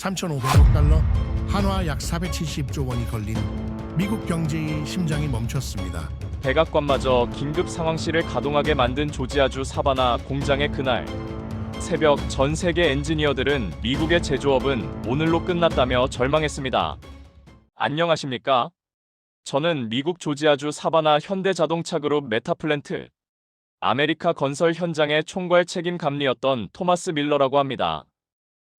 3,500억 달러, 한화 약 470조 원이 걸린 미국 경제의 심장이 멈췄습니다. 백악관마저 긴급 상황실을 가동하게 만든 조지아주 사바나 공장의 그날 새벽 전 세계 엔지니어들은 미국의 제조업은 오늘로 끝났다며 절망했습니다. 안녕하십니까? 저는 미국 조지아주 사바나 현대자동차그룹 메타플랜트 아메리카 건설 현장의 총괄 책임 감리였던 토마스 밀러라고 합니다.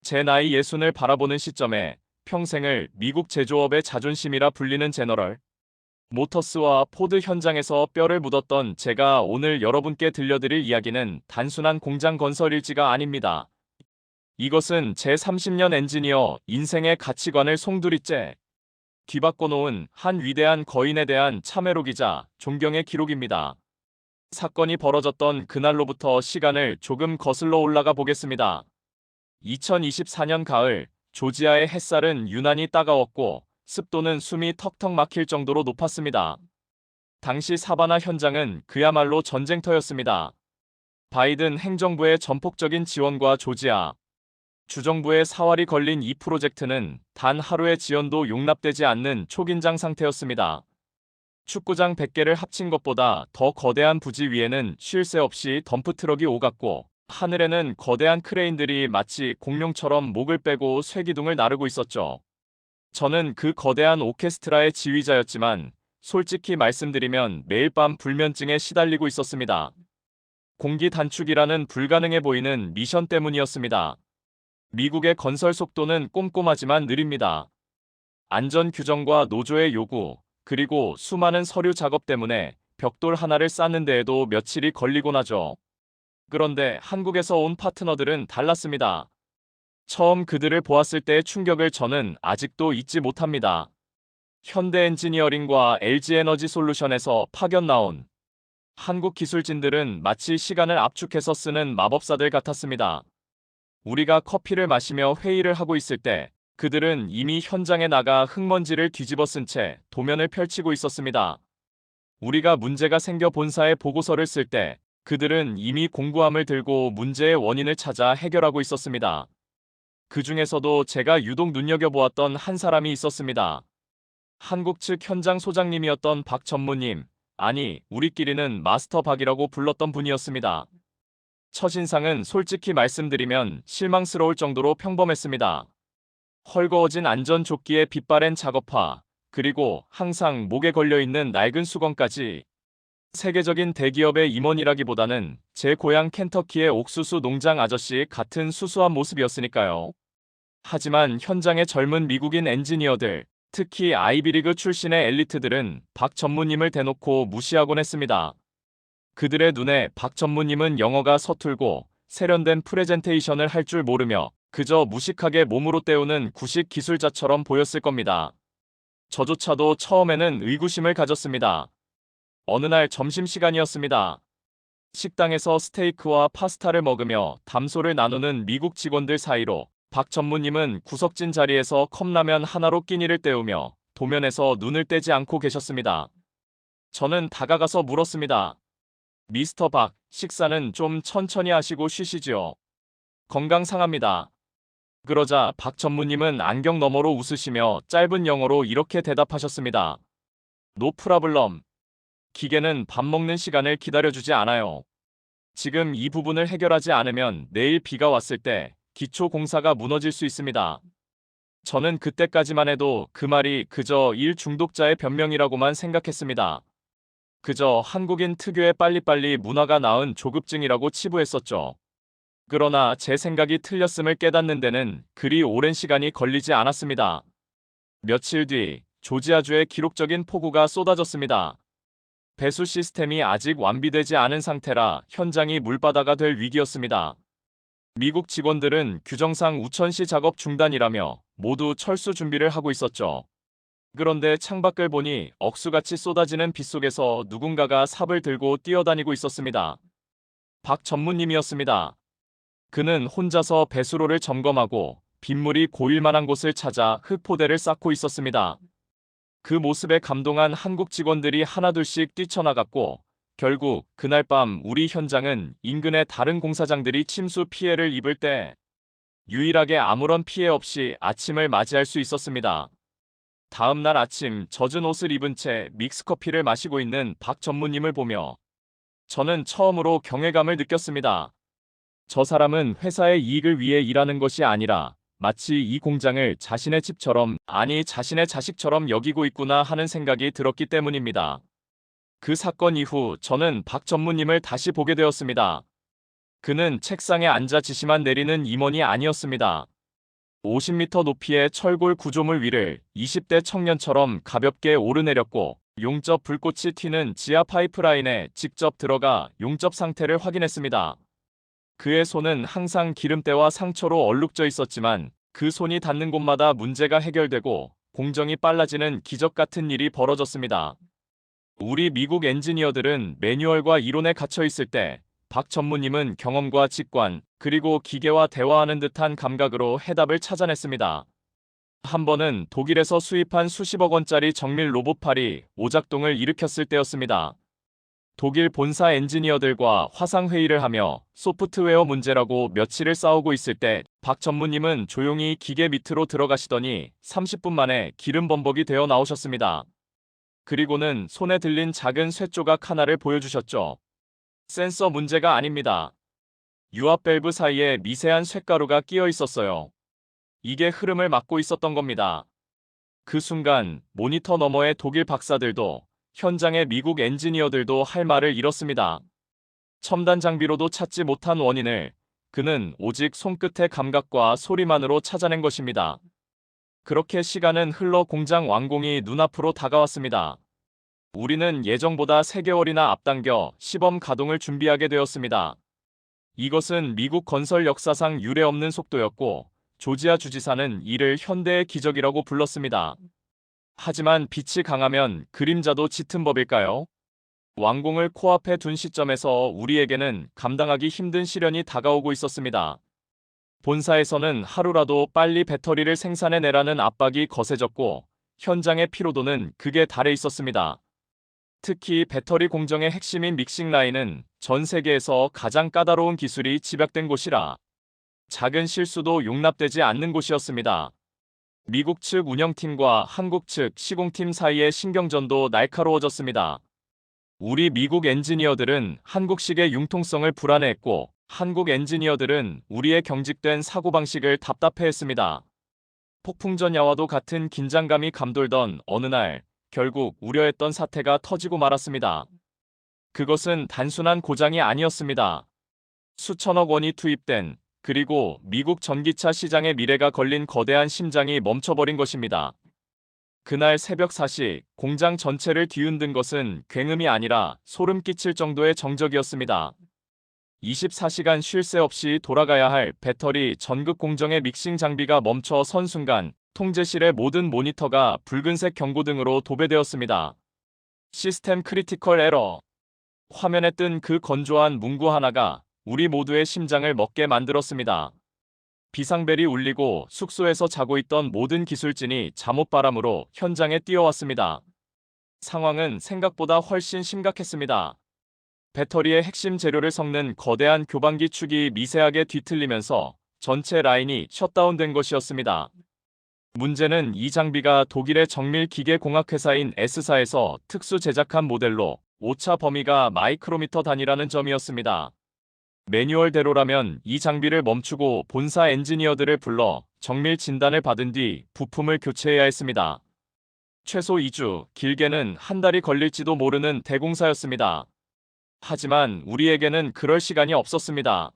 제 나이 60을 바라보는 시점에 평생을 미국 제조업의 자존심이라 불리는 제너럴 모터스와 포드 현장에서 뼈를 묻었던 제가 오늘 여러분께 들려드릴 이야기는 단순한 공장 건설 일지가 아닙니다. 이것은 제 30년 엔지니어 인생의 가치관을 송두리째 뒤바꿔 놓은 한 위대한 거인에 대한 참회록이자 존경의 기록입니다. 사건이 벌어졌던 그날로부터 시간을 조금 거슬러 올라가 보겠습니다. 2024년 가을, 조지아의 햇살은 유난히 따가웠고 습도는 숨이 턱턱 막힐 정도로 높았습니다. 당시 사바나 현장은 그야말로 전쟁터였습니다. 바이든 행정부의 전폭적인 지원과 조지아 주정부의 사활이 걸린 이 프로젝트는 단 하루의 지연도 용납되지 않는 초긴장 상태였습니다. 축구장 100개를 합친 것보다 더 거대한 부지 위에는 쉴 새 없이 덤프트럭이 오갔고 하늘에는 거대한 크레인들이 마치 공룡처럼 목을 빼고 쇠기둥을 나르고 있었죠. 저는 그 거대한 오케스트라의 지휘자였지만 솔직히 말씀드리면 매일 밤 불면증에 시달리고 있었습니다. 공기 단축이라는 불가능해 보이는 미션 때문이었습니다. 미국의 건설 속도는 꼼꼼하지만 느립니다. 안전 규정과 노조의 요구, 그리고 수많은 서류 작업 때문에 벽돌 하나를 쌓는 데에도 며칠이 걸리곤 하죠. 그런데 한국에서 온 파트너들은 달랐습니다. 처음 그들을 보았을 때의 충격을 저는 아직도 잊지 못합니다. 현대엔지니어링과 LG에너지솔루션에서 파견 나온 한국 기술진들은 마치 시간을 압축해서 쓰는 마법사들 같았습니다. 우리가 커피를 마시며 회의를 하고 있을 때 그들은 이미 현장에 나가 흙먼지를 뒤집어 쓴 채 도면을 펼치고 있었습니다. 우리가 문제가 생겨 본사에 보고서를 쓸 때 그들은 이미 공구함을 들고 문제의 원인을 찾아 해결하고 있었습니다. 그 중에서도 제가 유독 눈여겨보았던 한 사람이 있었습니다. 한국 측 현장 소장님이었던 박 전무님, 아니 우리끼리는 마스터 박이라고 불렀던 분이었습니다. 첫인상은 솔직히 말씀드리면 실망스러울 정도로 평범했습니다. 헐거워진 안전조끼에 빛바랜 작업화, 그리고 항상 목에 걸려있는 낡은 수건까지 세계적인 대기업의 임원이라기보다는 제 고향 켄터키의 옥수수 농장 아저씨 같은 수수한 모습이었으니까요. 하지만 현장의 젊은 미국인 엔지니어들, 특히 아이비리그 출신의 엘리트들은 박 전무님을 대놓고 무시하곤 했습니다. 그들의 눈에 박 전무님은 영어가 서툴고 세련된 프레젠테이션을 할 줄 모르며 그저 무식하게 몸으로 때우는 구식 기술자처럼 보였을 겁니다. 저조차도 처음에는 의구심을 가졌습니다. 어느 날 점심시간이었습니다. 식당에서 스테이크와 파스타를 먹으며 담소를 나누는 미국 직원들 사이로 박 전무님은 구석진 자리에서 컵라면 하나로 끼니를 때우며 도면에서 눈을 떼지 않고 계셨습니다. 저는 다가가서 물었습니다. 미스터 박, 식사는 좀 천천히 하시고 쉬시지요. 건강 상합니다. 그러자 박 전무님은 안경 너머로 웃으시며 짧은 영어로 이렇게 대답하셨습니다. 노 프라블럼. 기계는 밥 먹는 시간을 기다려주지 않아요. 지금 이 부분을 해결하지 않으면 내일 비가 왔을 때 기초 공사가 무너질 수 있습니다. 저는 그때까지만 해도 그 말이 그저 일 중독자의 변명이라고만 생각했습니다. 그저 한국인 특유의 빨리빨리 문화가 낳은 조급증이라고 치부했었죠. 그러나 제 생각이 틀렸음을 깨닫는 데는 그리 오랜 시간이 걸리지 않았습니다. 며칠 뒤 조지아주에 기록적인 폭우가 쏟아졌습니다. 배수 시스템이 아직 완비되지 않은 상태라 현장이 물바다가 될 위기였습니다. 미국 직원들은 규정상 우천시 작업 중단이라며 모두 철수 준비를 하고 있었죠. 그런데 창밖을 보니 억수같이 쏟아지는 빗속에서 누군가가 삽을 들고 뛰어다니고 있었습니다. 박 전무님이었습니다. 그는 혼자서 배수로를 점검하고 빗물이 고일 만한 곳을 찾아 흙포대를 쌓고 있었습니다. 그 모습에 감동한 한국 직원들이 하나둘씩 뛰쳐나갔고 결국 그날 밤 우리 현장은 인근의 다른 공사장들이 침수 피해를 입을 때 유일하게 아무런 피해 없이 아침을 맞이할 수 있었습니다. 다음 날 아침 젖은 옷을 입은 채 믹스커피를 마시고 있는 박 전무님을 보며 저는 처음으로 경외감을 느꼈습니다. 저 사람은 회사의 이익을 위해 일하는 것이 아니라 마치 이 공장을 자신의 집처럼, 아니 자신의 자식처럼 여기고 있구나 하는 생각이 들었기 때문입니다. 그 사건 이후 저는 박 전무님을 다시 보게 되었습니다. 그는 책상에 앉아 지시만 내리는 임원이 아니었습니다. 50m 높이의 철골 구조물 위를 20대 청년처럼 가볍게 오르내렸고 용접 불꽃이 튀는 지하 파이프라인에 직접 들어가 용접 상태를 확인했습니다. 그의 손은 항상 기름때와 상처로 얼룩져 있었지만 그 손이 닿는 곳마다 문제가 해결되고 공정이 빨라지는 기적 같은 일이 벌어졌습니다. 우리 미국 엔지니어들은 매뉴얼과 이론에 갇혀 있을 때 박 전무님은 경험과 직관, 그리고 기계와 대화하는 듯한 감각으로 해답을 찾아냈습니다. 한 번은 독일에서 수입한 수십억 원짜리 정밀 로봇팔이 오작동을 일으켰을 때였습니다. 독일 본사 엔지니어들과 화상회의를 하며 소프트웨어 문제라고 며칠을 싸우고 있을 때 박 전무님은 조용히 기계 밑으로 들어가시더니 30분 만에 기름 범벅이 되어 나오셨습니다. 그리고는 손에 들린 작은 쇠조각 하나를 보여주셨죠. 센서 문제가 아닙니다. 유압 밸브 사이에 미세한 쇳가루가 끼어 있었어요. 이게 흐름을 막고 있었던 겁니다. 그 순간 모니터 너머의 독일 박사들도 현장의 미국 엔지니어들도 할 말을 잃었습니다. 첨단 장비로도 찾지 못한 원인을 그는 오직 손끝의 감각과 소리만으로 찾아낸 것입니다. 그렇게 시간은 흘러 공장 완공이 눈앞으로 다가왔습니다. 우리는 예정보다 3개월이나 앞당겨 시범 가동을 준비하게 되었습니다. 이것은 미국 건설 역사상 유례없는 속도였고 조지아 주지사는 이를 현대의 기적이라고 불렀습니다. 하지만 빛이 강하면 그림자도 짙은 법일까요? 완공을 코앞에 둔 시점에서 우리에게는 감당하기 힘든 시련이 다가오고 있었습니다. 본사에서는 하루라도 빨리 배터리를 생산해내라는 압박이 거세졌고 현장의 피로도는 극에 달해 있었습니다. 특히 배터리 공정의 핵심인 믹싱 라인은 전 세계에서 가장 까다로운 기술이 집약된 곳이라 작은 실수도 용납되지 않는 곳이었습니다. 미국 측 운영팀과 한국 측 시공팀 사이의 신경전도 날카로워졌습니다. 우리 미국 엔지니어들은 한국식의 융통성을 불안해했고 한국 엔지니어들은 우리의 경직된 사고방식을 답답해했습니다. 폭풍전야와도 같은 긴장감이 감돌던 어느 날 결국 우려했던 사태가 터지고 말았습니다. 그것은 단순한 고장이 아니었습니다. 수천억 원이 투입된 그리고 미국 전기차 시장의 미래가 걸린 거대한 심장이 멈춰버린 것입니다. 그날 새벽 4시 공장 전체를 뒤흔든 것은 굉음이 아니라 소름 끼칠 정도의 정적이었습니다. 24시간 쉴 새 없이 돌아가야 할 배터리 전극 공정의 믹싱 장비가 멈춰 선 순간 통제실의 모든 모니터가 붉은색 경고등으로 도배되었습니다. 시스템 크리티컬 에러. 화면에 뜬 그 건조한 문구 하나가 우리 모두의 심장을 멎게 만들었습니다. 비상벨이 울리고 숙소에서 자고 있던 모든 기술진이 잠옷바람으로 현장에 뛰어왔습니다. 상황은 생각보다 훨씬 심각했습니다. 배터리의 핵심 재료를 섞는 거대한 교반기 축이 미세하게 뒤틀리면서 전체 라인이 셧다운된 것이었습니다. 문제는 이 장비가 독일의 정밀 기계 공학 회사인 S사에서 특수 제작한 모델로 오차 범위가 마이크로미터 단위라는 점이었습니다. 매뉴얼대로라면 이 장비를 멈추고 본사 엔지니어들을 불러 정밀 진단을 받은 뒤 부품을 교체해야 했습니다. 최소 2주, 길게는 한 달이 걸릴지도 모르는 대공사였습니다. 하지만 우리에게는 그럴 시간이 없었습니다.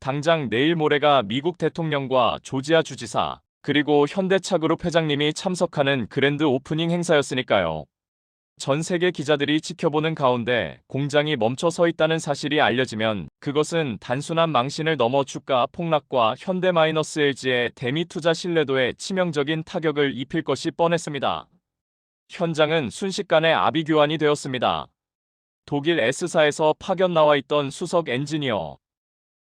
당장 내일 모레가 미국 대통령과 조지아 주지사, 그리고 현대차그룹 회장님이 참석하는 그랜드 오프닝 행사였으니까요. 전 세계 기자들이 지켜보는 가운데 공장이 멈춰 서 있다는 사실이 알려지면 그것은 단순한 망신을 넘어 주가 폭락과 현대마이너스 LG의 대미 투자 신뢰도에 치명적인 타격을 입힐 것이 뻔했습니다. 현장은 순식간에 아비규환이 되었습니다. 독일 S사에서 파견 나와 있던 수석 엔지니어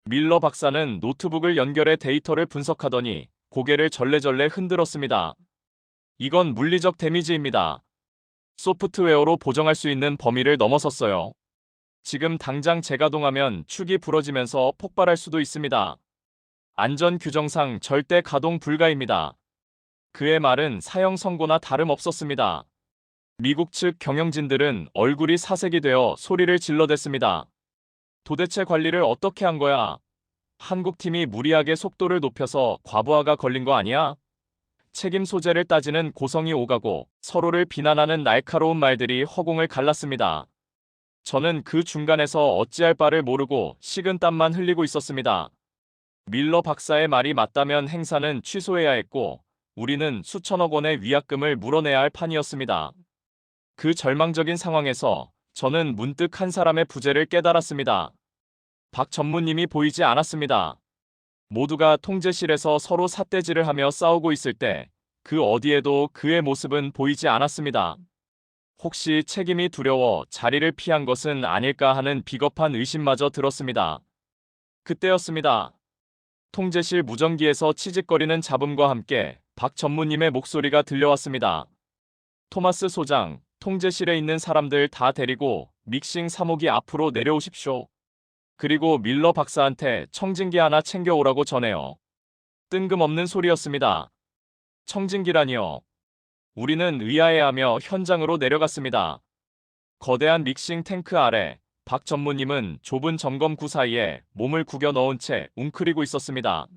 밀러 박사는 노트북을 연결해 데이터를 분석하더니 고개를 절레절레 흔들었습니다. 이건 물리적 데미지입니다. 소프트웨어로 보정할 수 있는 범위를 넘어섰어요. 지금 당장 재가동하면 축이 부러지면서 폭발할 수도 있습니다. 안전 규정상 절대 가동 불가입니다. 그의 말은 사형 선고나 다름없었습니다. 미국 측 경영진들은 얼굴이 사색이 되어 소리를 질러댔습니다. 도대체 관리를 어떻게 한 거야? 한국팀이 무리하게 속도를 높여서 과부하가 걸린 거 아니야? 책임 소재를 따지는 고성이 오가고 서로를 비난하는 날카로운 말들이 허공을 갈랐습니다. 저는 그 중간에서 어찌할 바를 모르고 식은땀만 흘리고 있었습니다. 밀러 박사의 말이 맞다면 행사는 취소해야 했고 우리는 수천억 원의 위약금을 물어내야 할 판이었습니다. 그 절망적인 상황에서 저는 문득 한 사람의 부재를 깨달았습니다. 박 전무님이 보이지 않았습니다. 모두가 통제실에서 서로 삿대질을 하며 싸우고 있을 때 그 어디에도 그의 모습은 보이지 않았습니다. 혹시 책임이 두려워 자리를 피한 것은 아닐까 하는 비겁한 의심마저 들었습니다. 그때였습니다. 통제실 무전기에서 치직거리는 잡음과 함께 박 전무님의 목소리가 들려왔습니다. 토마스 소장, 통제실에 있는 사람들 다 데리고 믹싱 3호기 앞으로 내려오십시오. 그리고 밀러 박사한테 청진기 하나 챙겨오라고 전해요. 뜬금없는 소리였습니다. 청진기라니요. 우리는 의아해하며 현장으로 내려갔습니다. 거대한 믹싱 탱크 아래 박 전무님은 좁은 점검구 사이에 몸을 구겨 넣은 채 웅크리고 있었습니다.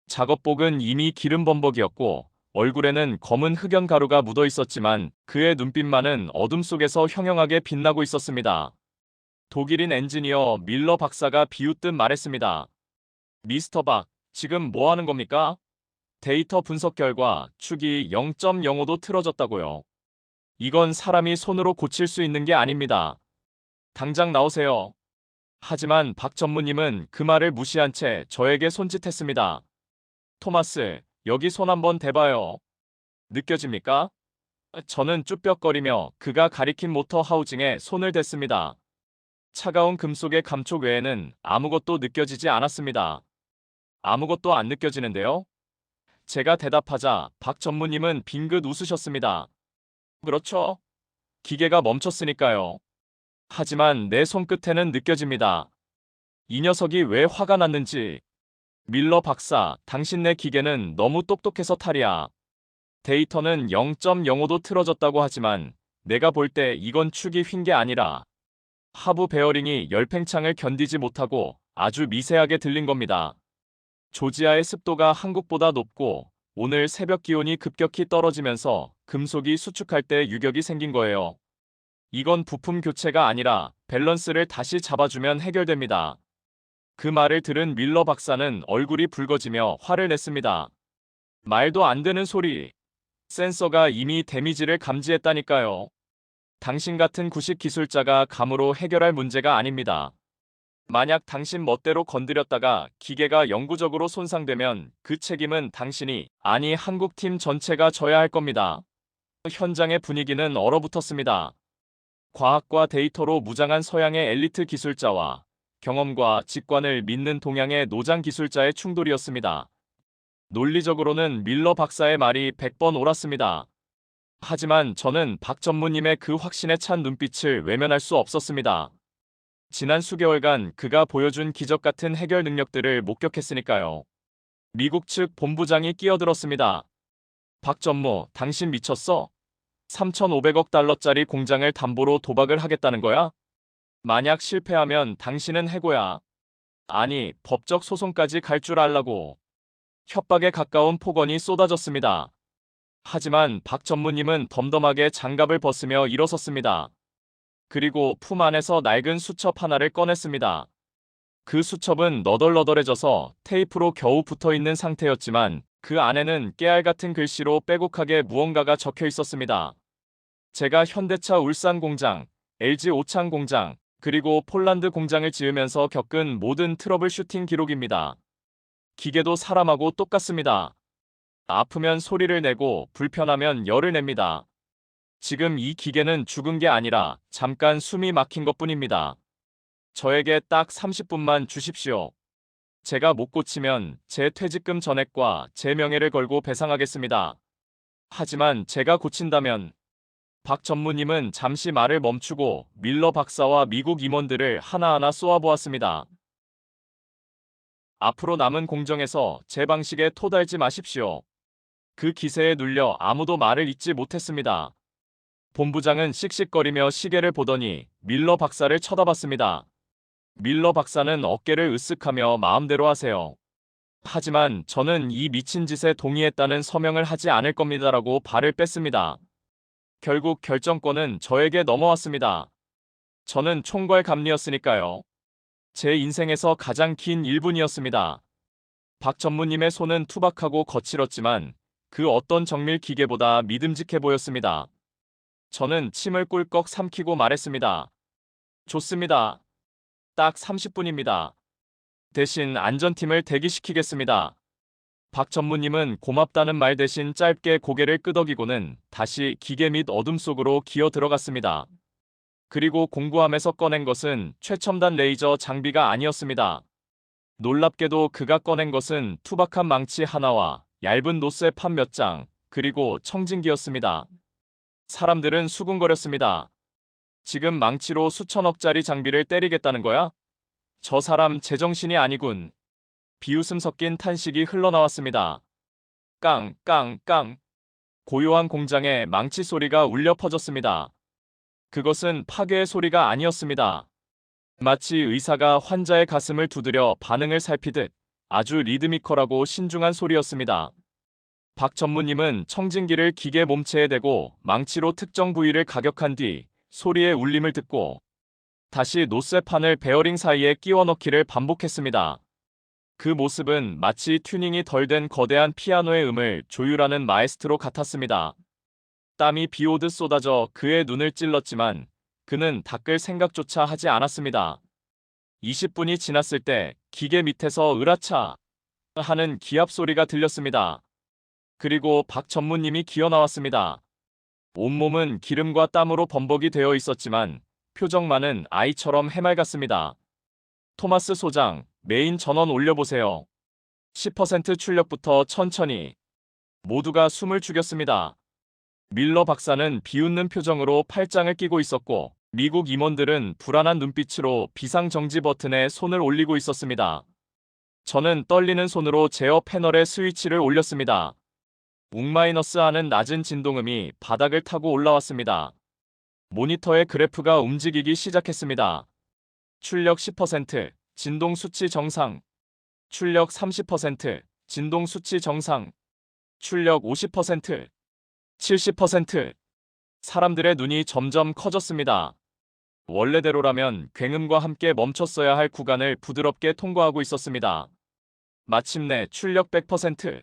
작업복은 이미 기름 범벅이었고 얼굴에는 검은 흑연 가루가 묻어 있었지만 그의 눈빛만은 어둠 속에서 형형하게 빛나고 있었습니다. 독일인 엔지니어 밀러 박사가 비웃듯 말했습니다. 미스터 박, 지금 뭐 하는 겁니까? 데이터 분석 결과 축이 0.05도 틀어졌다고요. 이건 사람이 손으로 고칠 수 있는 게 아닙니다. 당장 나오세요. 하지만 박 전무님은 그 말을 무시한 채 저에게 손짓했습니다. 토마스, 여기 손 한번 대봐요. 느껴집니까? 저는 쭈뼛거리며 그가 가리킨 모터 하우징에 손을 댔습니다. 차가운 금속의 감촉 외에는 아무것도 느껴지지 않았습니다. 아무것도 안 느껴지는데요? 제가 대답하자 박 전무님은 빙긋 웃으셨습니다. 그렇죠. 기계가 멈췄으니까요. 하지만 내 손끝에는 느껴집니다. 이 녀석이 왜 화가 났는지. 밀러 박사, 당신네 기계는 너무 똑똑해서 탈이야. 데이터는 0.05도 틀어졌다고 하지만 내가 볼 때 이건 축이 휜 게 아니라 하부 베어링이 열팽창을 견디지 못하고 아주 미세하게 들린 겁니다. 조지아의 습도가 한국보다 높고 오늘 새벽 기온이 급격히 떨어지면서 금속이 수축할 때 유격이 생긴 거예요. 이건 부품 교체가 아니라 밸런스를 다시 잡아주면 해결됩니다. 그 말을 들은 밀러 박사는 얼굴이 붉어지며 화를 냈습니다. 말도 안 되는 소리. 센서가 이미 데미지를 감지했다니까요. 당신 같은 구식 기술자가 감으로 해결할 문제가 아닙니다. 만약 당신 멋대로 건드렸다가 기계가 영구적으로 손상되면 그 책임은 당신이, 아니 한국팀 전체가 져야 할 겁니다. 현장의 분위기는 얼어붙었습니다. 과학과 데이터로 무장한 서양의 엘리트 기술자와 경험과 직관을 믿는 동양의 노장 기술자의 충돌이었습니다. 논리적으로는 밀러 박사의 말이 100번 옳았습니다. 하지만 저는 박 전무님의 그 확신에 찬 눈빛을 외면할 수 없었습니다. 지난 수개월간 그가 보여준 기적 같은 해결 능력들을 목격했으니까요. 미국 측 본부장이 끼어들었습니다. 박 전무, 당신 미쳤어? 3,500억 달러짜리 공장을 담보로 도박을 하겠다는 거야? 만약 실패하면 당신은 해고야. 아니, 법적 소송까지 갈 줄 알라고. 협박에 가까운 폭언이 쏟아졌습니다. 하지만 박 전무님은 덤덤하게 장갑을 벗으며 일어섰습니다. 그리고 품 안에서 낡은 수첩 하나를 꺼냈습니다. 그 수첩은 너덜너덜해져서 테이프로 겨우 붙어있는 상태였지만 그 안에는 깨알 같은 글씨로 빼곡하게 무언가가 적혀 있었습니다. 제가 현대차 울산 공장, LG 오창 공장, 그리고 폴란드 공장을 지으면서 겪은 모든 트러블 슈팅 기록입니다. 기계도 사람하고 똑같습니다. 아프면 소리를 내고 불편하면 열을 냅니다. 지금 이 기계는 죽은 게 아니라 잠깐 숨이 막힌 것뿐입니다. 저에게 딱 30분만 주십시오. 제가 못 고치면 제 퇴직금 전액과 제 명예를 걸고 배상하겠습니다. 하지만 제가 고친다면. 박 전무님은 잠시 말을 멈추고 밀러 박사와 미국 임원들을 하나하나 쏘아보았습니다. 앞으로 남은 공정에서 제 방식에 토달지 마십시오. 그 기세에 눌려 아무도 말을 잇지 못했습니다. 본부장은 씩씩거리며 시계를 보더니 밀러 박사를 쳐다봤습니다. 밀러 박사는 어깨를 으쓱하며 마음대로 하세요. 하지만 저는 이 미친 짓에 동의했다는 서명을 하지 않을 겁니다라고 발을 뺐습니다. 결국 결정권은 저에게 넘어왔습니다. 저는 총괄 감리였으니까요. 제 인생에서 가장 긴 1분이었습니다. 박 전무님의 손은 투박하고 거칠었지만 그 어떤 정밀 기계보다 믿음직해 보였습니다. 저는 침을 꿀꺽 삼키고 말했습니다. 좋습니다. 딱 30분입니다. 대신 안전팀을 대기시키겠습니다. 박 전무님은 고맙다는 말 대신 짧게 고개를 끄덕이고는 다시 기계 및 어둠 속으로 기어 들어갔습니다. 그리고 공구함에서 꺼낸 것은 최첨단 레이저 장비가 아니었습니다. 놀랍게도 그가 꺼낸 것은 투박한 망치 하나와 얇은 노쇠판 몇 장, 그리고 청진기였습니다. 사람들은 수군거렸습니다. 지금 망치로 수천억짜리 장비를 때리겠다는 거야? 저 사람 제정신이 아니군. 비웃음 섞인 탄식이 흘러나왔습니다. 깡, 깡, 깡. 고요한 공장에 망치 소리가 울려 퍼졌습니다. 그것은 파괴의 소리가 아니었습니다. 마치 의사가 환자의 가슴을 두드려 반응을 살피듯 아주 리드미컬하고 신중한 소리였습니다. 박 전무님은 청진기를 기계 몸체에 대고 망치로 특정 부위를 가격한 뒤 소리의 울림을 듣고 다시 노쇠판을 베어링 사이에 끼워 넣기를 반복했습니다. 그 모습은 마치 튜닝이 덜 된 거대한 피아노의 음을 조율하는 마에스트로 같았습니다. 땀이 비오듯 쏟아져 그의 눈을 찔렀지만 그는 닦을 생각조차 하지 않았습니다. 20분이 지났을 때 기계 밑에서 으라차 하는 기합 소리가 들렸습니다. 그리고 박 전무님이 기어 나왔습니다. 온몸은 기름과 땀으로 범벅이 되어 있었지만 표정만은 아이처럼 해맑았습니다. 토마스 소장, 메인 전원 올려보세요. 10% 출력부터 천천히. 모두가 숨을 죽였습니다. 밀러 박사는 비웃는 표정으로 팔짱을 끼고 있었고 미국 임원들은 불안한 눈빛으로 비상정지 버튼에 손을 올리고 있었습니다. 저는 떨리는 손으로 제어 패널의 스위치를 올렸습니다. 웅마이너스 하는 낮은 진동음이 바닥을 타고 올라왔습니다. 모니터의 그래프가 움직이기 시작했습니다. 출력 10%, 진동 수치 정상. 출력 30%, 진동 수치 정상. 출력 50%, 70%. 사람들의 눈이 점점 커졌습니다. 원래대로라면 굉음과 함께 멈췄어야 할 구간을 부드럽게 통과하고 있었습니다. 마침내 출력 100%.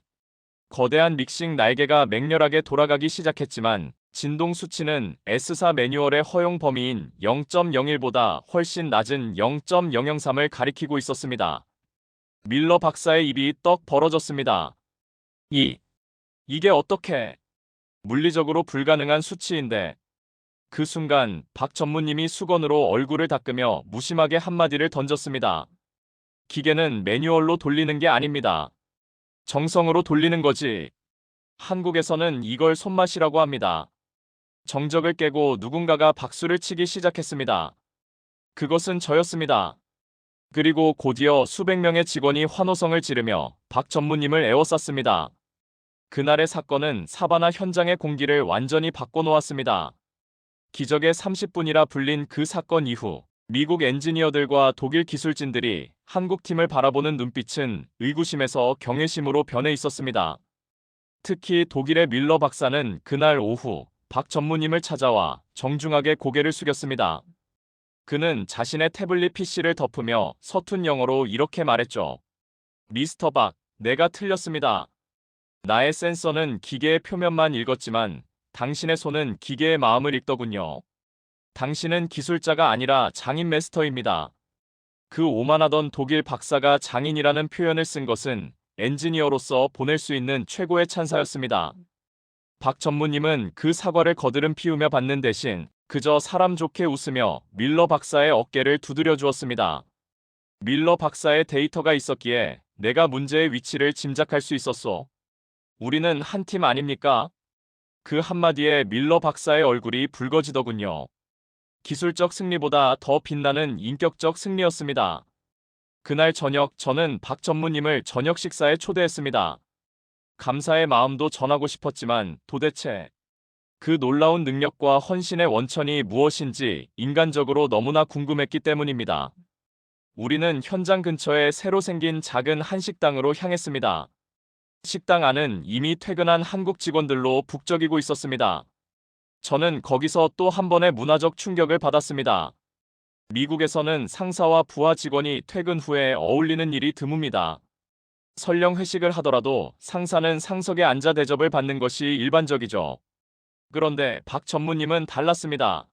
거대한 믹싱 날개가 맹렬하게 돌아가기 시작했지만 진동 수치는 S사 매뉴얼의 허용 범위인 0.01보다 훨씬 낮은 0.003을 가리키고 있었습니다. 밀러 박사의 입이 떡 벌어졌습니다. 이게 어떻게? 물리적으로 불가능한 수치인데. 그 순간 박 전무님이 수건으로 얼굴을 닦으며 무심하게 한마디를 던졌습니다. 기계는 매뉴얼로 돌리는 게 아닙니다. 정성으로 돌리는 거지. 한국에서는 이걸 손맛이라고 합니다. 정적을 깨고 누군가가 박수를 치기 시작했습니다. 그것은 저였습니다. 그리고 곧이어 수백 명의 직원이 환호성을 지르며 박 전무님을 에워쌌습니다. 그날의 사건은 사바나 현장의 공기를 완전히 바꿔놓았습니다. 기적의 30분이라 불린 그 사건 이후 미국 엔지니어들과 독일 기술진들이 한국팀을 바라보는 눈빛은 의구심에서 경외심으로 변해 있었습니다. 특히 독일의 밀러 박사는 그날 오후 박 전무님을 찾아와 정중하게 고개를 숙였습니다. 그는 자신의 태블릿 PC를 덮으며 서툰 영어로 이렇게 말했죠. 미스터 박, 내가 틀렸습니다. 나의 센서는 기계의 표면만 읽었지만 당신의 손은 기계의 마음을 읽더군요. 당신은 기술자가 아니라 장인 마스터입니다. 그 오만하던 독일 박사가 장인이라는 표현을 쓴 것은 엔지니어로서 보낼 수 있는 최고의 찬사였습니다. 박 전무님은 그 사과를 거드름 피우며 받는 대신 그저 사람 좋게 웃으며 밀러 박사의 어깨를 두드려 주었습니다. 밀러 박사의 데이터가 있었기에 내가 문제의 위치를 짐작할 수 있었소. 우리는 한 팀 아닙니까? 그 한마디에 밀러 박사의 얼굴이 붉어지더군요. 기술적 승리보다 더 빛나는 인격적 승리였습니다. 그날 저녁 저는 박 전무님을 저녁 식사에 초대했습니다. 감사의 마음도 전하고 싶었지만 도대체 그 놀라운 능력과 헌신의 원천이 무엇인지 인간적으로 너무나 궁금했기 때문입니다. 우리는 현장 근처에 새로 생긴 작은 한식당으로 향했습니다. 식당 안은 이미 퇴근한 한국 직원들로 북적이고 있었습니다. 저는 거기서 또 한 번의 문화적 충격을 받았습니다. 미국에서는 상사와 부하 직원이 퇴근 후에 어울리는 일이 드뭅니다. 설령 회식을 하더라도 상사는 상석에 앉아 대접을 받는 것이 일반적이죠. 그런데 박 전무님은 달랐습니다.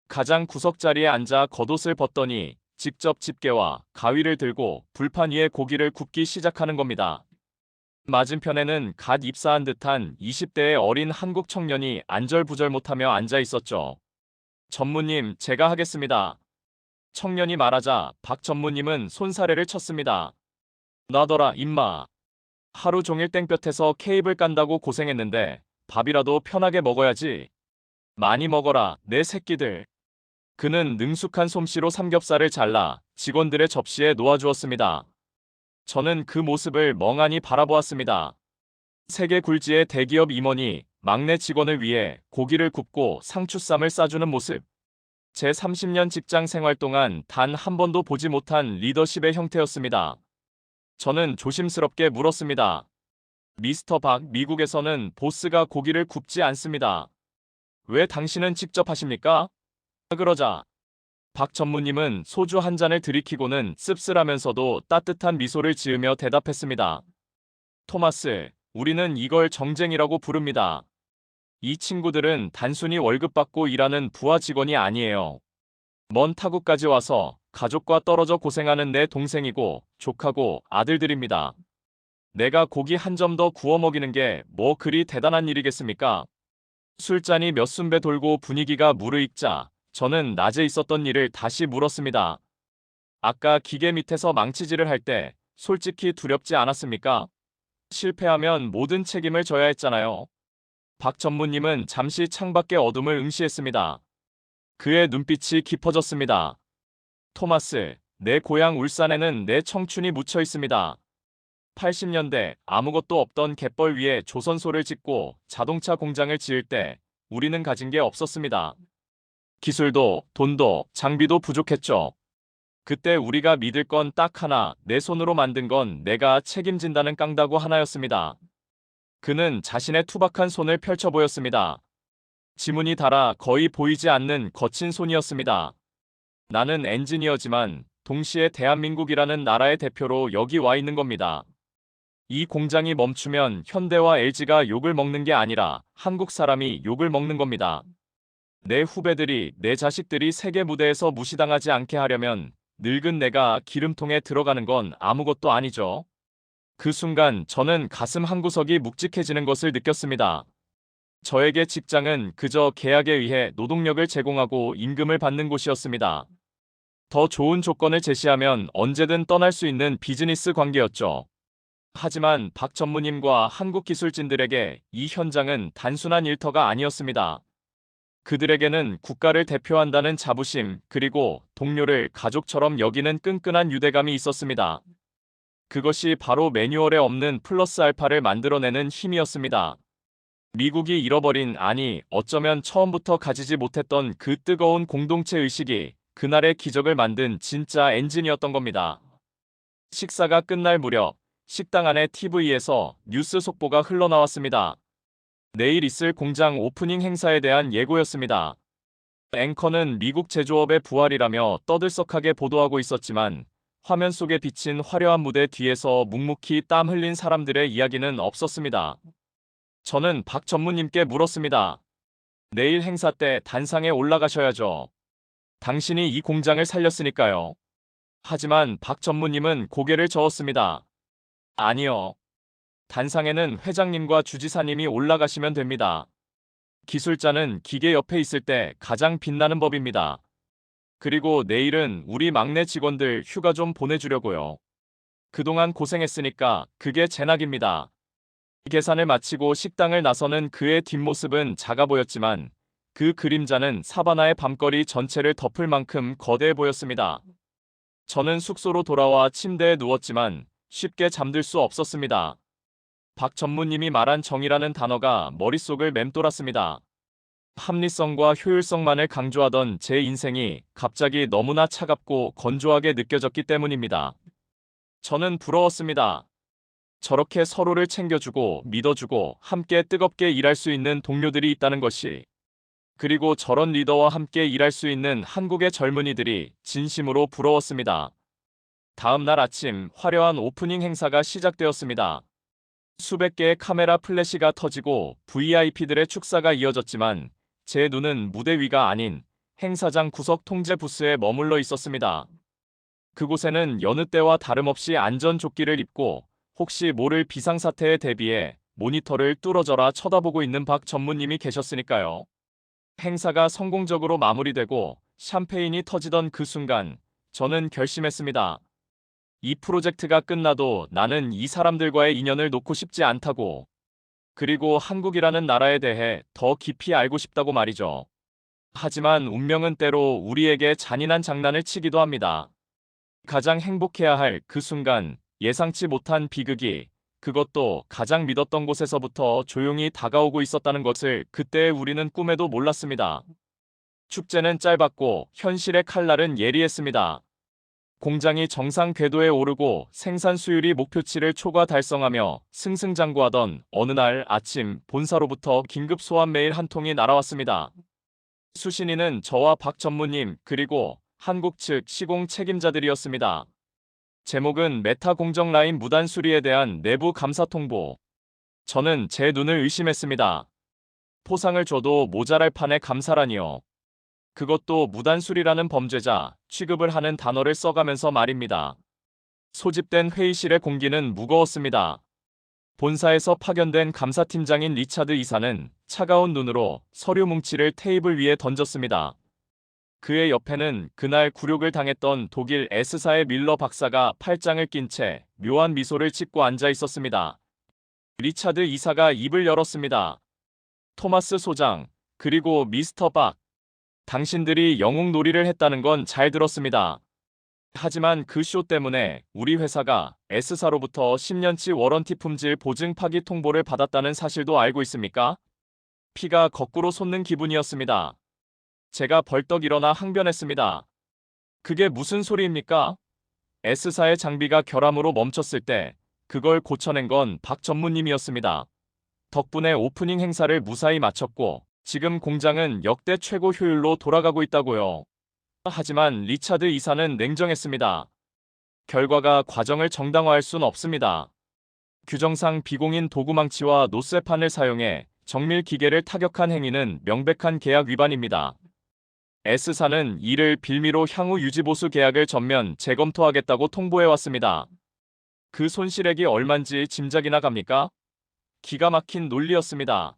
가장 구석 자리에 앉아 겉옷을 벗더니 직접 집게와 가위를 들고 불판 위에 고기를 굽기 시작하는 겁니다. 맞은편에는 갓 입사한 듯한 20대의 어린 한국 청년이 안절부절 못하며 앉아 있었죠. 전무님, 제가 하겠습니다. 청년이 말하자 박 전무님은 손사래를 쳤습니다. 놔둬라, 임마. 하루 종일 땡볕에서 케이블 깐다고 고생했는데 밥이라도 편하게 먹어야지. 많이 먹어라, 내 새끼들. 그는 능숙한 솜씨로 삼겹살을 잘라 직원들의 접시에 놓아주었습니다. 저는 그 모습을 멍하니 바라보았습니다. 세계 굴지의 대기업 임원이 막내 직원을 위해 고기를 굽고 상추쌈을 싸주는 모습. 제 30년 직장 생활 동안 단 한 번도 보지 못한 리더십의 형태였습니다. 저는 조심스럽게 물었습니다. 미스터 박, 미국에서는 보스가 고기를 굽지 않습니다. 왜 당신은 직접 하십니까? 그러자 박 전무님은 소주 한 잔을 들이키고는 씁쓸하면서도 따뜻한 미소를 지으며 대답했습니다. 토마스, 우리는 이걸 정쟁이라고 부릅니다. 이 친구들은 단순히 월급 받고 일하는 부하 직원이 아니에요. 먼 타국까지 와서 가족과 떨어져 고생하는 내 동생이고 조카고 아들들입니다. 내가 고기 한 점 더 구워 먹이는 게 뭐 그리 대단한 일이겠습니까? 술잔이 몇 순배 돌고 분위기가 무르익자 저는 낮에 있었던 일을 다시 물었습니다. 아까 기계 밑에서 망치질을 할 때 솔직히 두렵지 않았습니까? 실패하면 모든 책임을 져야 했잖아요. 박 전무님은 잠시 창밖의 어둠을 응시했습니다. 그의 눈빛이 깊어졌습니다. 토마스, 내 고향 울산에는 내 청춘이 묻혀 있습니다. 80년대 아무것도 없던 갯벌 위에 조선소를 짓고 자동차 공장을 지을 때 우리는 가진 게 없었습니다. 기술도 돈도 장비도 부족했죠. 그때 우리가 믿을 건 딱 하나, 내 손으로 만든 건 내가 책임진다는 깡다구 하나였습니다. 그는 자신의 투박한 손을 펼쳐 보였습니다. 지문이 달아 거의 보이지 않는 거친 손이었습니다. 나는 엔지니어지만 동시에 대한민국이라는 나라의 대표로 여기 와 있는 겁니다. 이 공장이 멈추면 현대와 LG가 욕을 먹는 게 아니라 한국 사람이 욕을 먹는 겁니다. 내 후배들이, 내 자식들이 세계 무대에서 무시당하지 않게 하려면 늙은 내가 기름통에 들어가는 건 아무것도 아니죠. 그 순간 저는 가슴 한구석이 묵직해지는 것을 느꼈습니다. 저에게 직장은 그저 계약에 의해 노동력을 제공하고 임금을 받는 곳이었습니다. 더 좋은 조건을 제시하면 언제든 떠날 수 있는 비즈니스 관계였죠. 하지만 박 전무님과 한국 기술진들에게 이 현장은 단순한 일터가 아니었습니다. 그들에게는 국가를 대표한다는 자부심, 그리고 동료를 가족처럼 여기는 끈끈한 유대감이 있었습니다. 그것이 바로 매뉴얼에 없는 플러스 알파를 만들어내는 힘이었습니다. 미국이 잃어버린, 아니 어쩌면 처음부터 가지지 못했던 그 뜨거운 공동체 의식이 그날의 기적을 만든 진짜 엔진이었던 겁니다. 식사가 끝날 무렵 식당 안의 TV에서 뉴스 속보가 흘러나왔습니다. 내일 있을 공장 오프닝 행사에 대한 예고였습니다. 앵커는 미국 제조업의 부활이라며 떠들썩하게 보도하고 있었지만 화면 속에 비친 화려한 무대 뒤에서 묵묵히 땀 흘린 사람들의 이야기는 없었습니다. 저는 박 전무님께 물었습니다. 내일 행사 때 단상에 올라가셔야죠. 당신이 이 공장을 살렸으니까요. 하지만 박 전무님은 고개를 저었습니다. 아니요. 단상에는 회장님과 주지사님이 올라가시면 됩니다. 기술자는 기계 옆에 있을 때 가장 빛나는 법입니다. 그리고 내일은 우리 막내 직원들 휴가 좀 보내주려고요. 그동안 고생했으니까 그게 제 낙입니다. 계산을 마치고 식당을 나서는 그의 뒷모습은 작아 보였지만 그 그림자는 사바나의 밤거리 전체를 덮을 만큼 거대해 보였습니다. 저는 숙소로 돌아와 침대에 누웠지만 쉽게 잠들 수 없었습니다. 박 전무님이 말한 정의라는 단어가 머릿속을 맴돌았습니다. 합리성과 효율성만을 강조하던 제 인생이 갑자기 너무나 차갑고 건조하게 느껴졌기 때문입니다. 저는 부러웠습니다. 저렇게 서로를 챙겨주고 믿어주고 함께 뜨겁게 일할 수 있는 동료들이 있다는 것이, 그리고 저런 리더와 함께 일할 수 있는 한국의 젊은이들이 진심으로 부러웠습니다. 다음 날 아침 화려한 오프닝 행사가 시작되었습니다. 수백 개의 카메라 플래시가 터지고 VIP들의 축사가 이어졌지만 제 눈은 무대 위가 아닌 행사장 구석 통제 부스에 머물러 있었습니다. 그곳에는 여느 때와 다름없이 안전조끼를 입고 혹시 모를 비상사태에 대비해 모니터를 뚫어져라 쳐다보고 있는 박 전무님이 계셨으니까요. 행사가 성공적으로 마무리되고 샴페인이 터지던 그 순간 저는 결심했습니다. 이 프로젝트가 끝나도 나는 이 사람들과의 인연을 놓고 싶지 않다고. 그리고 한국이라는 나라에 대해 더 깊이 알고 싶다고 말이죠. 하지만 운명은 때로 우리에게 잔인한 장난을 치기도 합니다. 가장 행복해야 할 그 순간, 예상치 못한 비극이, 그것도 가장 믿었던 곳에서부터 조용히 다가오고 있었다는 것을 그때 우리는 꿈에도 몰랐습니다. 축제는 짧았고 현실의 칼날은 예리했습니다. 공장이 정상 궤도에 오르고 생산 수율이 목표치를 초과 달성하며 승승장구하던 어느 날 아침 본사로부터 긴급 소환 메일 한 통이 날아왔습니다. 수신인은 저와 박 전무님 그리고 한국 측 시공 책임자들이었습니다. 제목은 메타 공정 라인 무단 수리에 대한 내부 감사 통보. 저는 제 눈을 의심했습니다. 포상을 줘도 모자랄 판의 감사라니요. 그것도 무단 수리라는 범죄자, 취급을 하는 단어를 써가면서 말입니다. 소집된 회의실의 공기는 무거웠습니다. 본사에서 파견된 감사팀장인 리차드 이사는 차가운 눈으로 서류 뭉치를 테이블 위에 던졌습니다. 그의 옆에는 그날 굴욕을 당했던 독일 S사의 밀러 박사가 팔짱을 낀 채 묘한 미소를 짓고 앉아 있었습니다. 리차드 이사가 입을 열었습니다. 토마스 소장, 그리고 미스터 박. 당신들이 영웅놀이를 했다는 건 잘 들었습니다. 하지만 그 쇼 때문에 우리 회사가 S사로부터 10년치 워런티 품질 보증 파기 통보를 받았다는 사실도 알고 있습니까? 피가 거꾸로 솟는 기분이었습니다. 제가 벌떡 일어나 항변했습니다. 그게 무슨 소리입니까? S사의 장비가 결함으로 멈췄을 때 그걸 고쳐낸 건 박 전무님이었습니다. 덕분에 오프닝 행사를 무사히 마쳤고 지금 공장은 역대 최고 효율로 돌아가고 있다고요. 하지만 리차드 이사는 냉정했습니다. 결과가 과정을 정당화할 순 없습니다. 규정상 비공인 도구망치와 노쇠판을 사용해 정밀 기계를 타격한 행위는 명백한 계약 위반입니다. S사는 이를 빌미로 향후 유지보수 계약을 전면 재검토하겠다고 통보해왔습니다. 그 손실액이 얼만지 짐작이나 갑니까? 기가 막힌 논리였습니다.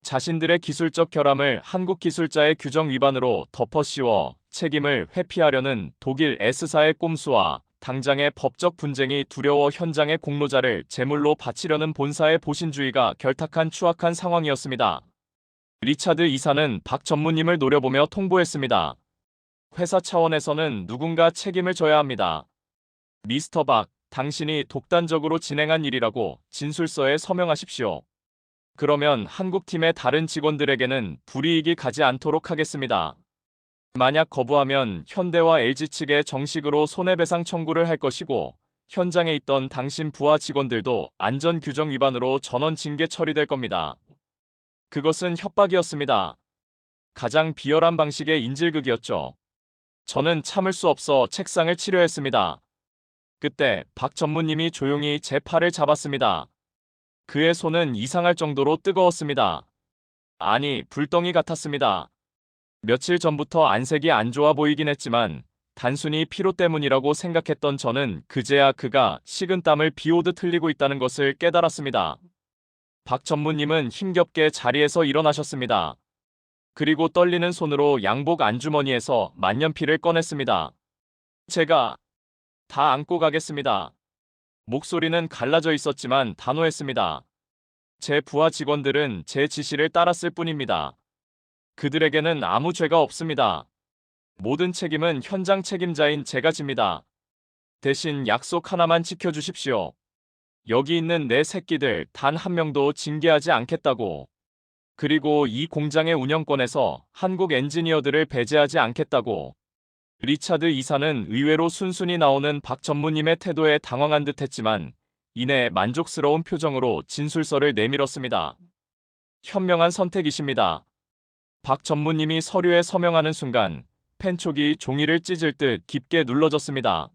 자신들의 기술적 결함을 한국 기술자의 규정 위반으로 덮어씌워 책임을 회피하려는 독일 S사의 꼼수와 당장의 법적 분쟁이 두려워 현장의 공로자를 제물로 바치려는 본사의 보신주의가 결탁한 추악한 상황이었습니다. 리차드 이사는 박 전무님을 노려보며 통보했습니다. 회사 차원에서는 누군가 책임을 져야 합니다. 미스터 박, 당신이 독단적으로 진행한 일이라고 진술서에 서명하십시오. 그러면 한국팀의 다른 직원들에게는 불이익이 가지 않도록 하겠습니다. 만약 거부하면 현대와 LG 측에 정식으로 손해배상 청구를 할 것이고 현장에 있던 당신 부하 직원들도 안전규정 위반으로 전원 징계 처리될 겁니다. 그것은 협박이었습니다. 가장 비열한 방식의 인질극이었죠. 저는 참을 수 없어 책상을 치려했습니다. 그때 박 전무님이 조용히 제 팔을 잡았습니다. 그의 손은 이상할 정도로 뜨거웠습니다. 아니, 불덩이 같았습니다. 며칠 전부터 안색이 안 좋아 보이긴 했지만 단순히 피로 때문이라고 생각했던 저는 그제야 그가 식은땀을 비오듯 흘리고 있다는 것을 깨달았습니다. 박 전무님은 힘겹게 자리에서 일어나셨습니다. 그리고 떨리는 손으로 양복 안주머니에서 만년필을 꺼냈습니다. 제가 다 안고 가겠습니다. 목소리는 갈라져 있었지만 단호했습니다. 제 부하 직원들은 제 지시를 따랐을 뿐입니다. 그들에게는 아무 죄가 없습니다. 모든 책임은 현장 책임자인 제가 집니다. 대신 약속 하나만 지켜주십시오. 여기 있는 내 새끼들 단 한 명도 징계하지 않겠다고. 그리고 이 공장의 운영권에서 한국 엔지니어들을 배제하지 않겠다고. 리차드 이사는 의외로 순순히 나오는 박 전무님의 태도에 당황한 듯했지만 이내 만족스러운 표정으로 진술서를 내밀었습니다. 현명한 선택이십니다. 박 전무님이 서류에 서명하는 순간 펜촉이 종이를 찢을 듯 깊게 눌러졌습니다.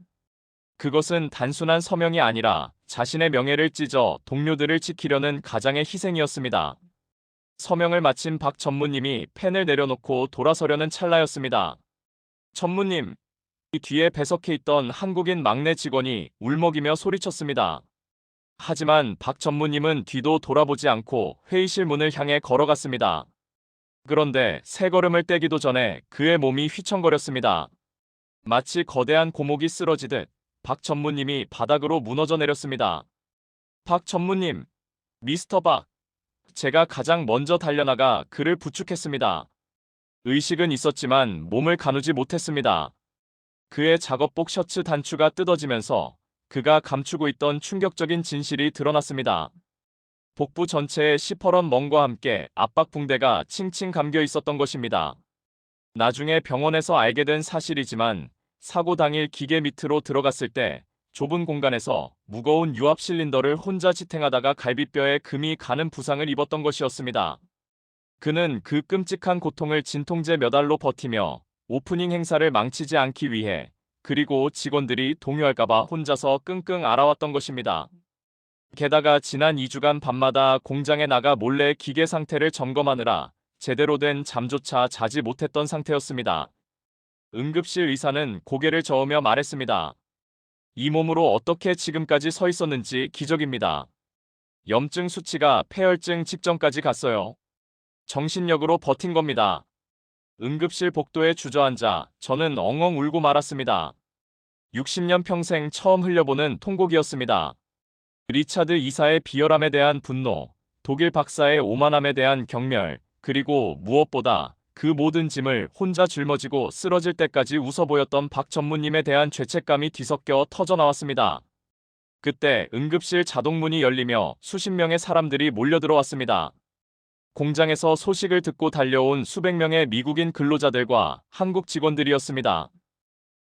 그것은 단순한 서명이 아니라 자신의 명예를 찢어 동료들을 지키려는 가장의 희생이었습니다. 서명을 마친 박 전무님이 펜을 내려놓고 돌아서려는 찰나였습니다. 전무님, 이 뒤에 배석해 있던 한국인 막내 직원이 울먹이며 소리쳤습니다. 하지만 박 전무님은 뒤도 돌아보지 않고 회의실 문을 향해 걸어갔습니다. 그런데 세 걸음을 떼기도 전에 그의 몸이 휘청거렸습니다. 마치 거대한 고목이 쓰러지듯 박 전무님이 바닥으로 무너져 내렸습니다. 박 전무님, 미스터 박, 제가 가장 먼저 달려나가 그를 부축했습니다. 의식은 있었지만 몸을 가누지 못했습니다. 그의 작업복 셔츠 단추가 뜯어지면서 그가 감추고 있던 충격적인 진실이 드러났습니다. 복부 전체에 시퍼런 멍과 함께 압박붕대가 칭칭 감겨 있었던 것입니다. 나중에 병원에서 알게 된 사실이지만 사고 당일 기계 밑으로 들어갔을 때 좁은 공간에서 무거운 유압 실린더를 혼자 지탱하다가 갈비뼈에 금이 가는 부상을 입었던 것이었습니다. 그는 그 끔찍한 고통을 진통제 몇 알로 버티며 오프닝 행사를 망치지 않기 위해 그리고 직원들이 동요할까봐 혼자서 끙끙 앓아왔던 것입니다. 게다가 지난 2주간 밤마다 공장에 나가 몰래 기계 상태를 점검하느라 제대로 된 잠조차 자지 못했던 상태였습니다. 응급실 의사는 고개를 저으며 말했습니다. 이 몸으로 어떻게 지금까지 서 있었는지 기적입니다. 염증 수치가 폐혈증 직전까지 갔어요. 정신력으로 버틴 겁니다. 응급실 복도에 주저앉아 저는 엉엉 울고 말았습니다. 60년 평생 처음 흘려보는 통곡이었습니다. 리차드 이사의 비열함에 대한 분노, 독일 박사의 오만함에 대한 경멸, 그리고 무엇보다 그 모든 짐을 혼자 짊어지고 쓰러질 때까지 웃어 보였던 박 전무님에 대한 죄책감이 뒤섞여 터져나왔습니다. 그때 응급실 자동문이 열리며 수십 명의 사람들이 몰려들어왔습니다. 공장에서 소식을 듣고 달려온 수백 명의 미국인 근로자들과 한국 직원들이었습니다.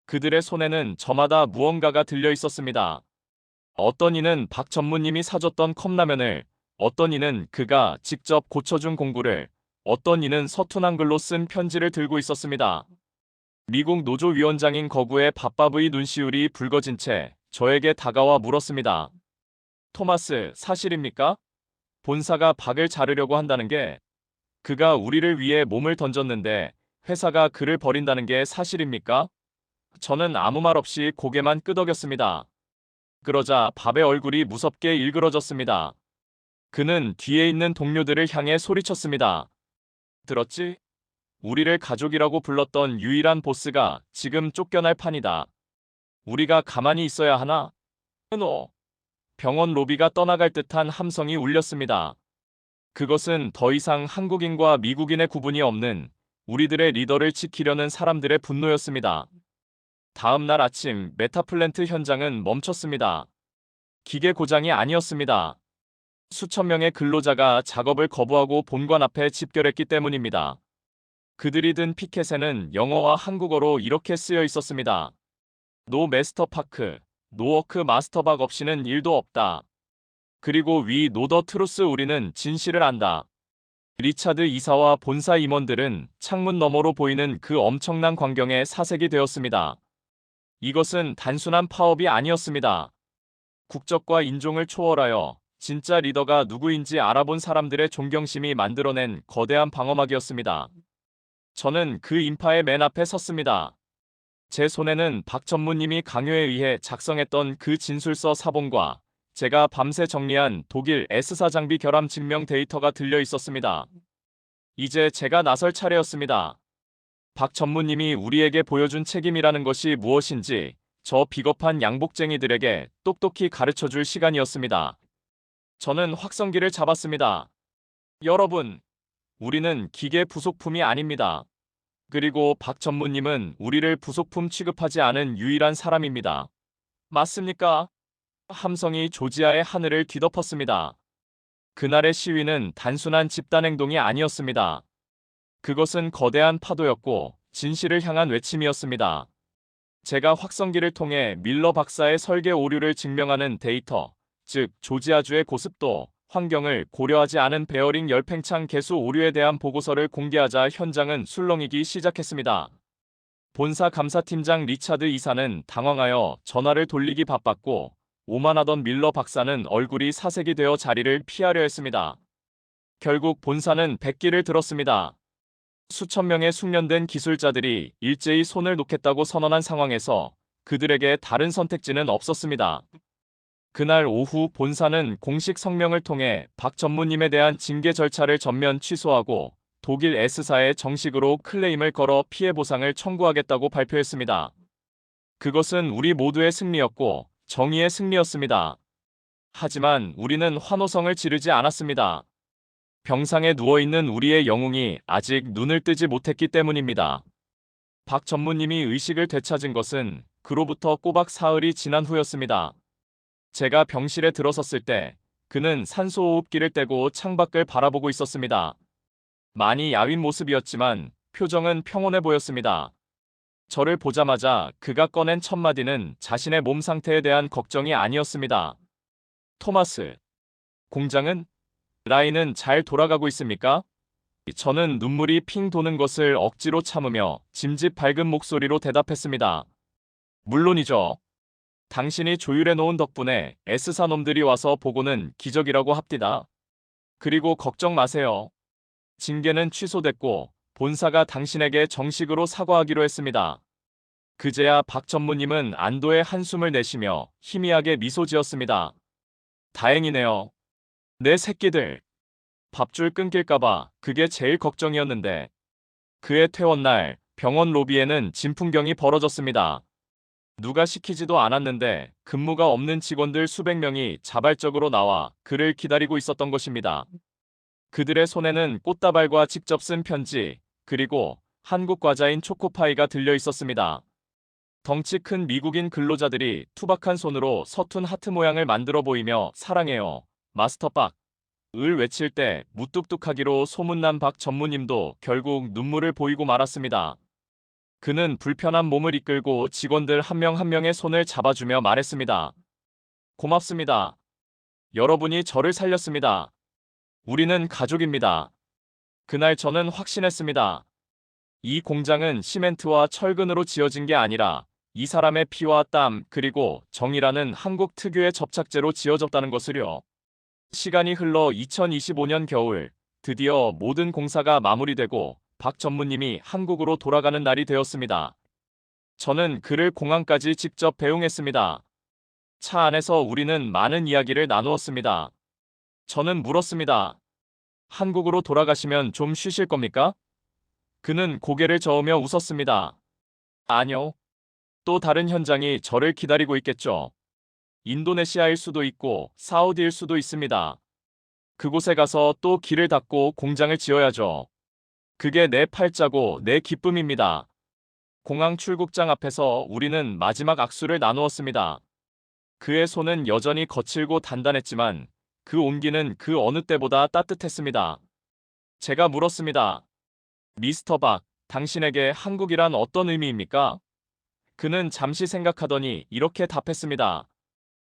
그들의 손에는 저마다 무언가가 들려 있었습니다. 어떤 이는 박 전무님이 사줬던 컵라면을, 어떤 이는 그가 직접 고쳐준 공구를, 어떤 이는 서툰 한글로 쓴 편지를 들고 있었습니다. 미국 노조위원장인 거구의 밥바브의 눈시울이 붉어진 채 저에게 다가와 물었습니다. 토마스, 사실입니까? 본사가 박을 자르려고 한다는 게, 그가 우리를 위해 몸을 던졌는데 회사가 그를 버린다는 게 사실입니까? 저는 아무 말 없이 고개만 끄덕였습니다. 그러자 밥의 얼굴이 무섭게 일그러졌습니다. 그는 뒤에 있는 동료들을 향해 소리쳤습니다. 들었지? 우리를 가족이라고 불렀던 유일한 보스가 지금 쫓겨날 판이다. 우리가 가만히 있어야 하나? 너. 병원 로비가 떠나갈 듯한 함성이 울렸습니다. 그것은 더 이상 한국인과 미국인의 구분이 없는 우리들의 리더를 지키려는 사람들의 분노였습니다. 다음 날 아침 메타플랜트 현장은 멈췄습니다. 기계 고장이 아니었습니다. 수천 명의 근로자가 작업을 거부하고 본관 앞에 집결했기 때문입니다. 그들이 든 피켓에는 영어와 한국어로 이렇게 쓰여 있었습니다. 노 메스터 파크, 노워크 마스터박 없이는 일도 없다. 그리고 위 노더 트루스 우리는 진실을 안다. 리차드 이사와 본사 임원들은 창문 너머로 보이는 그 엄청난 광경에 사색이 되었습니다. 이것은 단순한 파업이 아니었습니다. 국적과 인종을 초월하여 진짜 리더가 누구인지 알아본 사람들의 존경심이 만들어낸 거대한 방어막이었습니다. 저는 그 인파의 맨 앞에 섰습니다. 제 손에는 박 전무님이 강요에 의해 작성했던 그 진술서 사본과 제가 밤새 정리한 독일 S사 장비 결함 증명 데이터가 들려 있었습니다. 이제 제가 나설 차례였습니다. 박 전무님이 우리에게 보여준 책임이라는 것이 무엇인지 저 비겁한 양복쟁이들에게 똑똑히 가르쳐줄 시간이었습니다. 저는 확성기를 잡았습니다. 여러분, 우리는 기계 부속품이 아닙니다. 그리고 박 전무님은 우리를 부속품 취급하지 않은 유일한 사람입니다. 맞습니까? 함성이 조지아의 하늘을 뒤덮었습니다. 그날의 시위는 단순한 집단 행동이 아니었습니다. 그것은 거대한 파도였고 진실을 향한 외침이었습니다. 제가 확성기를 통해 밀러 박사의 설계 오류를 증명하는 데이터, 즉 조지아주의 고습도, 환경을 고려하지 않은 베어링 열팽창 개수 오류에 대한 보고서를 공개하자 현장은 술렁이기 시작했습니다. 본사 감사팀장 리차드 이사는 당황하여 전화를 돌리기 바빴고 오만하던 밀러 박사는 얼굴이 사색이 되어 자리를 피하려 했습니다. 결국 본사는 백기를 들었습니다. 수천 명의 숙련된 기술자들이 일제히 손을 놓겠다고 선언한 상황에서 그들에게 다른 선택지는 없었습니다. 그날 오후 본사는 공식 성명을 통해 박 전무님에 대한 징계 절차를 전면 취소하고 독일 S사에 정식으로 클레임을 걸어 피해 보상을 청구하겠다고 발표했습니다. 그것은 우리 모두의 승리였고 정의의 승리였습니다. 하지만 우리는 환호성을 지르지 않았습니다. 병상에 누워있는 우리의 영웅이 아직 눈을 뜨지 못했기 때문입니다. 박 전무님이 의식을 되찾은 것은 그로부터 꼬박 사흘이 지난 후였습니다. 제가 병실에 들어섰을 때 그는 산소호흡기를 떼고 창밖을 바라보고 있었습니다. 많이 야윈 모습이었지만 표정은 평온해 보였습니다. 저를 보자마자 그가 꺼낸 첫 마디는 자신의 몸 상태에 대한 걱정이 아니었습니다. 토마스, 공장은? 라인은 잘 돌아가고 있습니까? 저는 눈물이 핑 도는 것을 억지로 참으며 짐짓 밝은 목소리로 대답했습니다. 물론이죠. 당신이 조율해 놓은 덕분에 S사 놈들이 와서 보고는 기적이라고 합디다. 그리고 걱정 마세요. 징계는 취소됐고 본사가 당신에게 정식으로 사과하기로 했습니다. 그제야 박 전무님은 안도의 한숨을 내쉬며 희미하게 미소 지었습니다. 다행이네요. 내 새끼들. 밥줄 끊길까봐 그게 제일 걱정이었는데. 그의 퇴원날 병원 로비에는 진풍경이 벌어졌습니다. 누가 시키지도 않았는데 근무가 없는 직원들 수백 명이 자발적으로 나와 그를 기다리고 있었던 것입니다. 그들의 손에는 꽃다발과 직접 쓴 편지, 그리고 한국 과자인 초코파이가 들려 있었습니다. 덩치 큰 미국인 근로자들이 투박한 손으로 서툰 하트 모양을 만들어 보이며 사랑해요, 마스터박 을 외칠 때 무뚝뚝하기로 소문난 박 전무님도 결국 눈물을 보이고 말았습니다. 그는 불편한 몸을 이끌고 직원들 한 명 한 명의 손을 잡아주며 말했습니다. 고맙습니다. 여러분이 저를 살렸습니다. 우리는 가족입니다. 그날 저는 확신했습니다. 이 공장은 시멘트와 철근으로 지어진 게 아니라 이 사람의 피와 땀 그리고 정이라는 한국 특유의 접착제로 지어졌다는 것을요. 시간이 흘러 2025년 겨울 드디어 모든 공사가 마무리되고 박 전무님이 한국으로 돌아가는 날이 되었습니다. 저는 그를 공항까지 직접 배웅했습니다. 차 안에서 우리는 많은 이야기를 나누었습니다. 저는 물었습니다. 한국으로 돌아가시면 좀 쉬실 겁니까? 그는 고개를 저으며 웃었습니다. 아니요. 또 다른 현장이 저를 기다리고 있겠죠. 인도네시아일 수도 있고 사우디일 수도 있습니다. 그곳에 가서 또 길을 닫고 공장을 지어야죠. 그게 내 팔자고 내 기쁨입니다. 공항 출국장 앞에서 우리는 마지막 악수를 나누었습니다. 그의 손은 여전히 거칠고 단단했지만 그 온기는 그 어느 때보다 따뜻했습니다. 제가 물었습니다. 미스터 박, 당신에게 한국이란 어떤 의미입니까? 그는 잠시 생각하더니 이렇게 답했습니다.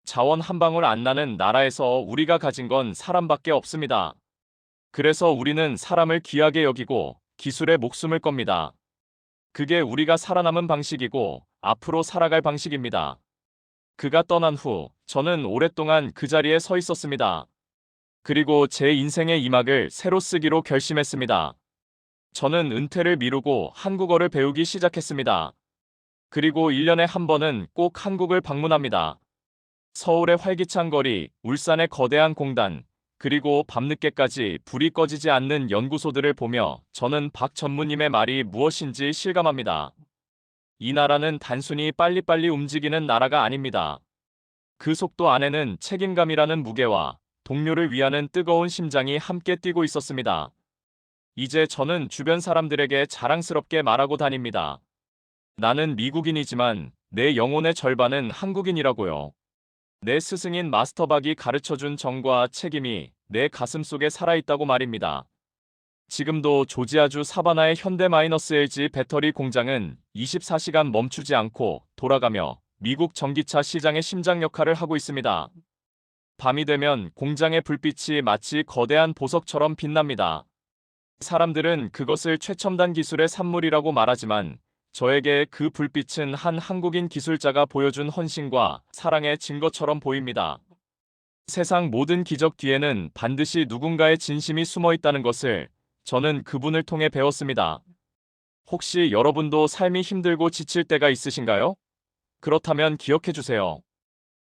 자원 한 방울 안 나는 나라에서 우리가 가진 건 사람밖에 없습니다. 그래서 우리는 사람을 귀하게 여기고 기술에 목숨을 겁니다. 그게 우리가 살아남은 방식이고 앞으로 살아갈 방식입니다. 그가 떠난 후 저는 오랫동안 그 자리에 서 있었습니다. 그리고 제 인생의 이막을 새로 쓰기로 결심했습니다. 저는 은퇴를 미루고 한국어를 배우기 시작했습니다. 그리고 1년에 한 번은 꼭 한국을 방문합니다. 서울의 활기찬 거리, 울산의 거대한 공단, 그리고 밤늦게까지 불이 꺼지지 않는 연구소들을 보며 저는 박 전무님의 말이 무엇인지 실감합니다. 이 나라는 단순히 빨리빨리 움직이는 나라가 아닙니다. 그 속도 안에는 책임감이라는 무게와 동료를 위하는 뜨거운 심장이 함께 뛰고 있었습니다. 이제 저는 주변 사람들에게 자랑스럽게 말하고 다닙니다. 나는 미국인이지만 내 영혼의 절반은 한국인이라고요. 내 스승인 마스터박이 가르쳐준 정과 책임이 내 가슴 속에 살아있다고 말입니다. 지금도 조지아주 사바나의 현대 마이너스 LG 배터리 공장은 24시간 멈추지 않고 돌아가며 미국 전기차 시장의 심장 역할을 하고 있습니다. 밤이 되면 공장의 불빛이 마치 거대한 보석처럼 빛납니다. 사람들은 그것을 최첨단 기술의 산물이라고 말하지만 저에게 그 불빛은 한 한국인 기술자가 보여준 헌신과 사랑의 증거처럼 보입니다. 세상 모든 기적 뒤에는 반드시 누군가의 진심이 숨어 있다는 것을 저는 그분을 통해 배웠습니다. 혹시 여러분도 삶이 힘들고 지칠 때가 있으신가요? 그렇다면 기억해 주세요.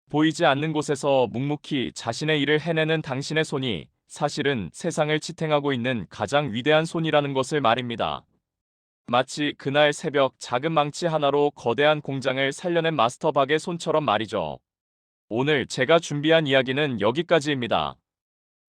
보이지 않는 곳에서 묵묵히 자신의 일을 해내는 당신의 손이 사실은 세상을 지탱하고 있는 가장 위대한 손이라는 것을 말입니다. 마치 그날 새벽 작은 망치 하나로 거대한 공장을 살려낸 마스터박의 손처럼 말이죠. 오늘 제가 준비한 이야기는 여기까지입니다.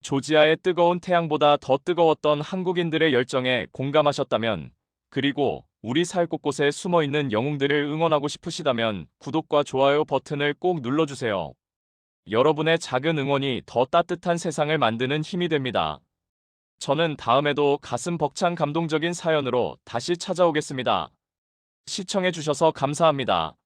조지아의 뜨거운 태양보다 더 뜨거웠던 한국인들의 열정에 공감하셨다면, 그리고 우리 사회 곳곳에 숨어있는 영웅들을 응원하고 싶으시다면 구독과 좋아요 버튼을 꼭 눌러주세요. 여러분의 작은 응원이 더 따뜻한 세상을 만드는 힘이 됩니다. 저는 다음에도 가슴 벅찬 감동적인 사연으로 다시 찾아오겠습니다. 시청해주셔서 감사합니다.